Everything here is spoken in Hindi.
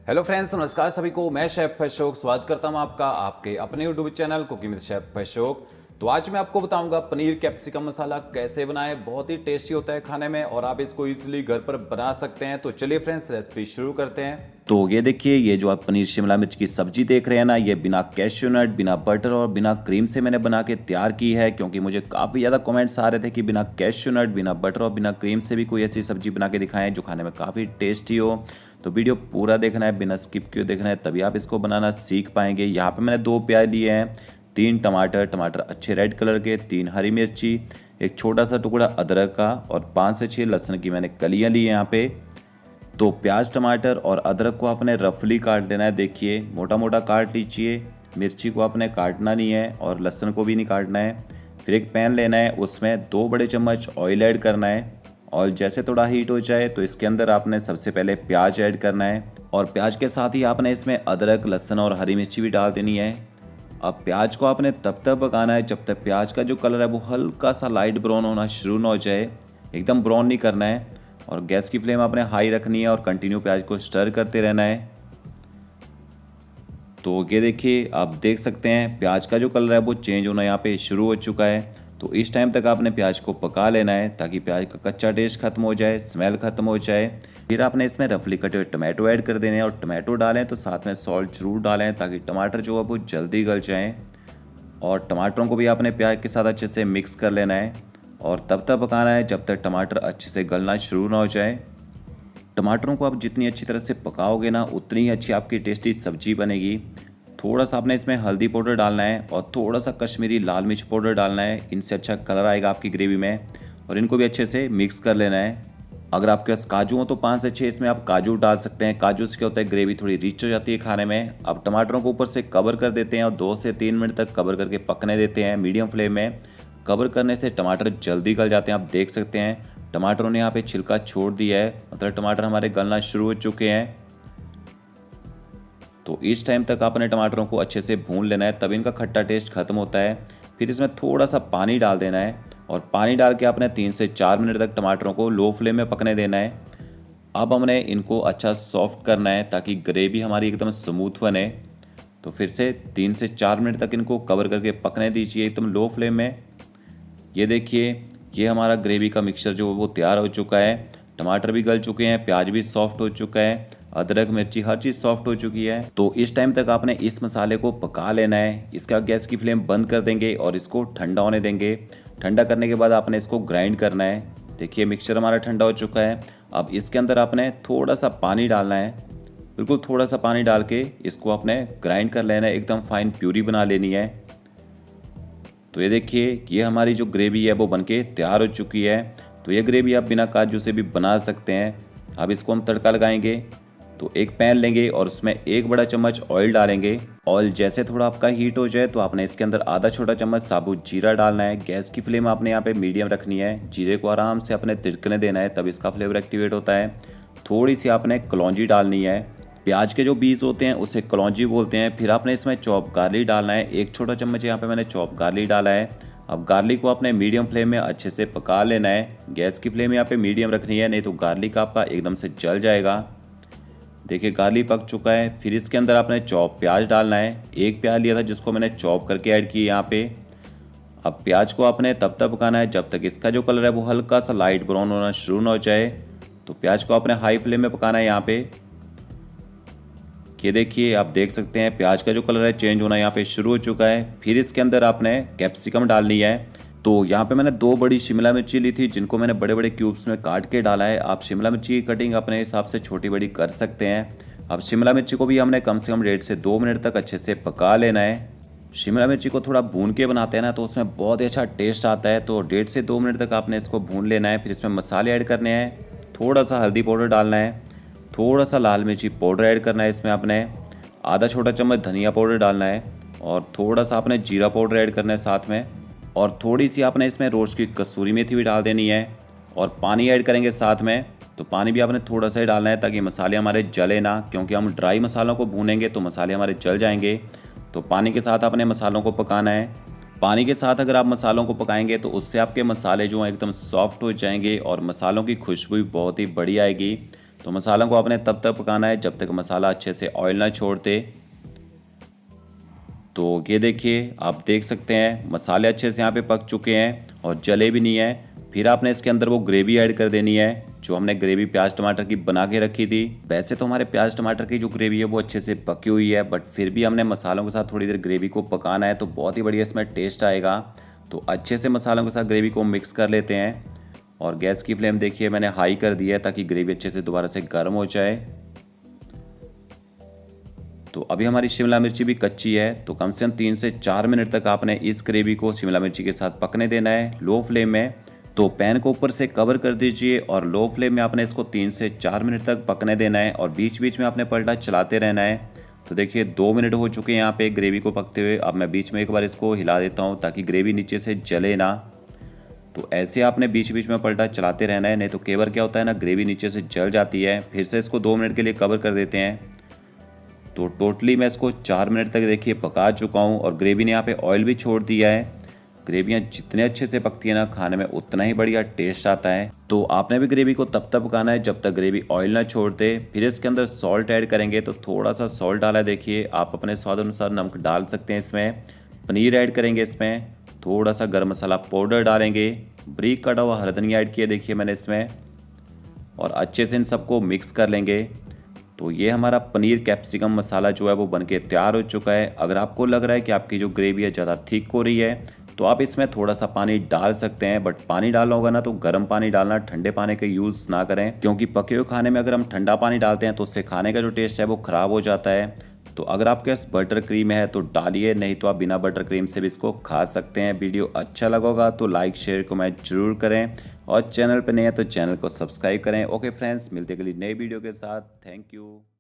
हेलो फ्रेंड्स, नमस्कार सभी को। मैं शेफ अशोक स्वागत करता हूं आपका आपके अपने YouTube channel cooking with chef Ashok. तो आज मैं आपको बताऊंगा पनीर कैप्सिकम मसाला कैसे बनाएं। बहुत ही टेस्टी होता है खाने में और आप इसको इजीली घर पर बना सकते हैं। तो चलिए फ्रेंड्स, रेसिपी शुरू करते हैं। तो ये देखिए, ये जो आप पनीर शिमला मिर्च की सब्जी देख रहे हैं ना, ये बिना कैश्यू नट, बिना बटर और बिना क्रीम से मैंने बना के तैयार की है। क्योंकि मुझे काफ़ी ज़्यादा कमेंट्स आ रहे थे कि बिना कैश्यू नट, बिना बटर और बिना क्रीम से भी कोई ऐसी सब्जी बना के दिखाएं जो खाने में काफ़ी टेस्टी हो। तो वीडियो पूरा देखना है, बिना स्किप किए देखना है, तभी आप इसको बनाना सीख पाएंगे। यहाँ पर मैंने 2 प्याज लिए हैं, 3 टमाटर अच्छे रेड कलर के, 3 हरी मिर्ची, एक छोटा सा टुकड़ा अदरक का और 5 से 6 लहसुन की मैंने कलियाँ ली हैं यहाँ पे। तो प्याज, टमाटर और अदरक को आपने रफली काट लेना है। देखिए, मोटा मोटा काट लीजिए। मिर्ची को आपने काटना नहीं है और लहसुन को भी नहीं काटना है। फिर एक पैन लेना है, उसमें 2 बड़े चम्मच ऑयल ऐड करना है। ऑयल जैसे थोड़ा हीट हो जाए तो इसके अंदर आपने सबसे पहले प्याज ऐड करना है और प्याज के साथ ही आपने इसमें अदरक, लहसुन और हरी मिर्ची भी डाल देनी है। अब प्याज को आपने तब तक पकाना है जब तक प्याज का जो कलर है वो हल्का सा लाइट ब्राउन होना शुरू ना हो जाए। एकदम ब्राउन नहीं करना है और गैस की फ्लेम आपने हाई रखनी है और कंटिन्यू प्याज को स्टर करते रहना है। तो ये देखिए, आप देख सकते हैं प्याज का जो कलर है वो चेंज होना यहाँ पे शुरू हो चुका है। तो इस टाइम तक आपने प्याज को पका लेना है ताकि प्याज का कच्चा टेस्ट खत्म हो जाए, स्मेल खत्म हो जाए। फिर आपने इसमें रफली कटे हुए टमाटो ऐड कर देने हैं और टमाटो डालें तो साथ में सॉल्ट जरूर डालें ताकि टमाटर जो है वो जल्दी गल जाएँ। और टमाटरों को भी आपने प्याज के साथ अच्छे से मिक्स कर लेना है और तब तक पकाना है जब तक टमाटर अच्छे से गलना शुरू ना हो जाए। टमाटरों को आप जितनी अच्छी तरह से पकाओगे ना, उतनी ही अच्छी आपकी टेस्टी सब्जी बनेगी। थोड़ा सा आपने इसमें हल्दी पाउडर डालना है और थोड़ा सा कश्मीरी लाल मिर्च पाउडर डालना है। इनसे अच्छा कलर आएगा आपकी ग्रेवी में और इनको भी अच्छे से मिक्स कर लेना है। अगर आपके पास काजू हो तो 5 से 6 इसमें आप काजू डाल सकते हैं। काजू से क्या होता है, ग्रेवी थोड़ी रिच हो जाती है खाने में। अब टमाटरों को ऊपर से कवर कर देते हैं और 2 से 3 मिनट तक कवर करके पकने देते हैं मीडियम फ्लेम में। कवर करने से टमाटर जल्दी गल जाते हैं। आप देख सकते हैं टमाटरों ने यहाँ पे छिलका छोड़ दिया है, मतलब टमाटर हमारे गलना शुरू हो चुके हैं। तो इस टाइम तक आपने टमाटरों को अच्छे से भून लेना है, तब इनका खट्टा टेस्ट खत्म होता है। फिर इसमें थोड़ा सा पानी डाल देना है और पानी डाल के आपने 3 से 4 मिनट तक टमाटरों को लो फ्लेम में पकने देना है। अब हमने इनको अच्छा सॉफ्ट करना है ताकि ग्रेवी हमारी एकदम स्मूथ बने। तो फिर से 3 से 4 मिनट तक इनको कवर करके पकने दीजिए एकदम लो फ्लेम में। ये देखिए, ये हमारा ग्रेवी का मिक्सचर जो वो तैयार हो चुका है। टमाटर भी गल चुके हैं, प्याज भी सॉफ्ट हो चुका है, अदरक, मिर्ची हर चीज़ सॉफ्ट हो चुकी है। तो इस टाइम तक आपने इस मसाले को पका लेना है। इसका गैस की फ्लेम बंद कर देंगे और इसको ठंडा होने देंगे। ठंडा करने के बाद आपने इसको ग्राइंड करना है। देखिए, मिक्सचर हमारा ठंडा हो चुका है। अब इसके अंदर आपने थोड़ा सा पानी डालना है, बिल्कुल थोड़ा सा पानी डाल के इसको आपने ग्राइंड कर लेना है, एकदम फाइन प्यूरी बना लेनी है। तो ये देखिए, ये हमारी जो ग्रेवी है वो बनके तैयार हो चुकी है। तो ये ग्रेवी आप बिना काजू से भी बना सकते हैं। अब इसको हम तड़का लगाएंगे। तो एक पैन लेंगे और उसमें 1 बड़ा चम्मच ऑयल डालेंगे। ऑयल जैसे थोड़ा आपका हीट हो जाए तो आपने इसके अंदर आधा छोटा चम्मच साबुत जीरा डालना है। गैस की फ्लेम आपने यहाँ पे मीडियम रखनी है। जीरे को आराम से अपने तिड़कने देना है, तब इसका फ्लेवर एक्टिवेट होता है। थोड़ी सी आपने कलौंजी डालनी है। प्याज के जो बीज होते हैं उसे कलौंजी बोलते हैं। फिर आपने इसमें चॉप गार्लिक डालना है। 1 छोटा चम्मच यहाँ पे मैंने चॉप गार्लिक डाला है। अब गार्लिक को आपने मीडियम फ्लेम में अच्छे से पका लेना है। गैस की फ्लेम यहाँ पे मीडियम रखनी है, नहीं तो गार्लिक आपका एकदम से जल जाएगा। देखिए, गार्लिक पक चुका है। फिर इसके अंदर आपने चॉप प्याज डालना है। 1 प्याज लिया था जिसको मैंने चॉप करके ऐड किया यहाँ पे। अब प्याज को आपने तब तक पकाना है जब तक इसका जो कलर है वो हल्का सा लाइट ब्राउन होना शुरू ना हो जाए। तो प्याज को आपने हाई फ्लेम में पकाना है यहाँ पे। ये देखिए, आप देख सकते हैं प्याज का जो कलर है चेंज होना यहाँ पे शुरू हो चुका है। फिर इसके अंदर आपने कैप्सिकम डालनी है। तो यहाँ पे मैंने 2 बड़ी शिमला मिर्ची ली थी जिनको मैंने बड़े बड़े क्यूब्स में काट के डाला है। आप शिमला मिर्ची की कटिंग अपने हिसाब से छोटी बड़ी कर सकते हैं। अब शिमला मिर्ची को भी हमने कम से कम 1.5 से 2 मिनट तक अच्छे से पका लेना है। शिमला मिर्ची को थोड़ा भून के बनाते हैं ना तो उसमें बहुत ही अच्छा टेस्ट आता है। तो 1.5 से 2 मिनट तक आपने इसको भून लेना है। फिर इसमें मसाले ऐड करने हैं। थोड़ा सा हल्दी पाउडर डालना है, थोड़ा सा लाल मिर्ची पाउडर ऐड करना है इसमें आपने, आधा छोटा चम्मच धनिया पाउडर डालना है और थोड़ा सा आपने जीरा पाउडर ऐड करना है साथ में, और थोड़ी सी आपने इसमें रोस्ट की कसूरी मेथी भी डाल देनी है। और पानी ऐड करेंगे साथ में, तो पानी भी आपने थोड़ा सा ही डालना है ताकि मसाले हमारे जले ना, क्योंकि हम ड्राई मसालों को भूनेंगे तो मसाले हमारे जल जाएंगे। तो पानी के साथ आपने मसालों को पकाना है। पानी के साथ अगर आप मसालों को पकाएंगे तो उससे आपके मसाले जो हैं एकदम सॉफ्ट हो जाएंगे और मसालों की खुशबू बहुत ही बढ़िया आएगी। तो मसालों को आपने तब तक पकाना है जब तक मसाला अच्छे से ऑयल ना छोड़ दे। तो ये देखिए, आप देख सकते हैं मसाले अच्छे से यहाँ पे पक चुके हैं और जले भी नहीं है। फिर आपने इसके अंदर वो ग्रेवी ऐड कर देनी है जो हमने ग्रेवी प्याज टमाटर की बना के रखी थी। वैसे तो हमारे प्याज टमाटर की जो ग्रेवी है वो अच्छे से पकी हुई है, बट फिर भी हमने मसालों के साथ थोड़ी देर ग्रेवी को पकाना है तो बहुत ही बढ़िया इसमें टेस्ट आएगा। तो अच्छे से मसालों के साथ ग्रेवी को मिक्स कर लेते हैं और गैस की फ्लेम देखिए मैंने हाई कर दिया है ताकि ग्रेवी अच्छे से दोबारा से गर्म हो जाए। तो अभी हमारी शिमला मिर्ची भी कच्ची है, तो कम से कम 3 से 4 मिनट तक आपने इस ग्रेवी को शिमला मिर्ची के साथ पकने देना है लो फ्लेम में। तो पैन को ऊपर से कवर कर दीजिए और लो फ्लेम में आपने इसको 3 से 4 मिनट तक पकने देना है और बीच बीच में आपने पलटा चलाते रहना है। तो देखिए 2 मिनट हो चुके हैं यहाँ पे ग्रेवी को पकते हुए। अब मैं बीच में एक बार इसको हिला देता हूँ ताकि ग्रेवी नीचे से जले ना। तो ऐसे आपने बीच बीच में पलटा चलाते रहना है, नहीं तो कई बार क्या होता है ना, ग्रेवी नीचे से जल जाती है। फिर से इसको 2 मिनट के लिए कवर कर देते हैं। तो टोटली मैं इसको 4 मिनट तक देखिए पका चुका हूँ और ग्रेवी ने यहाँ पे ऑयल भी छोड़ दिया है। ग्रेवियाँ जितने अच्छे से पकती है ना, खाने में उतना ही बढ़िया टेस्ट आता है। तो आपने भी ग्रेवी को तब तक पकाना है जब तक ग्रेवी ऑयल ना छोड़ दे। फिर इसके अंदर सॉल्ट ऐड करेंगे, तो थोड़ा सा सॉल्ट डाला है, देखिए आप अपने स्वाद अनुसार नमक डाल सकते हैं। इसमें पनीर ऐड करेंगे, इसमें थोड़ा सा गरम मसाला पाउडर डालेंगे, बारीक कटा हुआ हरा धनिया ऐड किया देखिए मैंने इसमें, और अच्छे से इन सबको मिक्स कर लेंगे। तो ये हमारा पनीर कैप्सिकम मसाला जो है वो बनके तैयार हो चुका है। अगर आपको लग रहा है कि आपकी जो ग्रेवी है ज़्यादा थिक हो रही है तो आप इसमें थोड़ा सा पानी डाल सकते हैं, बट पानी डालना होगा ना तो गर्म पानी डालना, ठंडे पानी का यूज़ ना करें, क्योंकि पके हुए खाने में अगर हम ठंडा पानी डालते हैं तो उससे खाने का जो टेस्ट है वो ख़राब हो जाता है। तो अगर आपके पास बटर क्रीम है तो डालिए, नहीं तो आप बिना बटर क्रीम से भी इसको खा सकते हैं। वीडियो अच्छा लगा होगा तो लाइक शेयर कमेंट जरूर करें और चैनल पर नए हैं तो चैनल को सब्सक्राइब करें। ओके फ्रेंड्स, मिलते हैं अगली नई वीडियो के साथ। Thank you.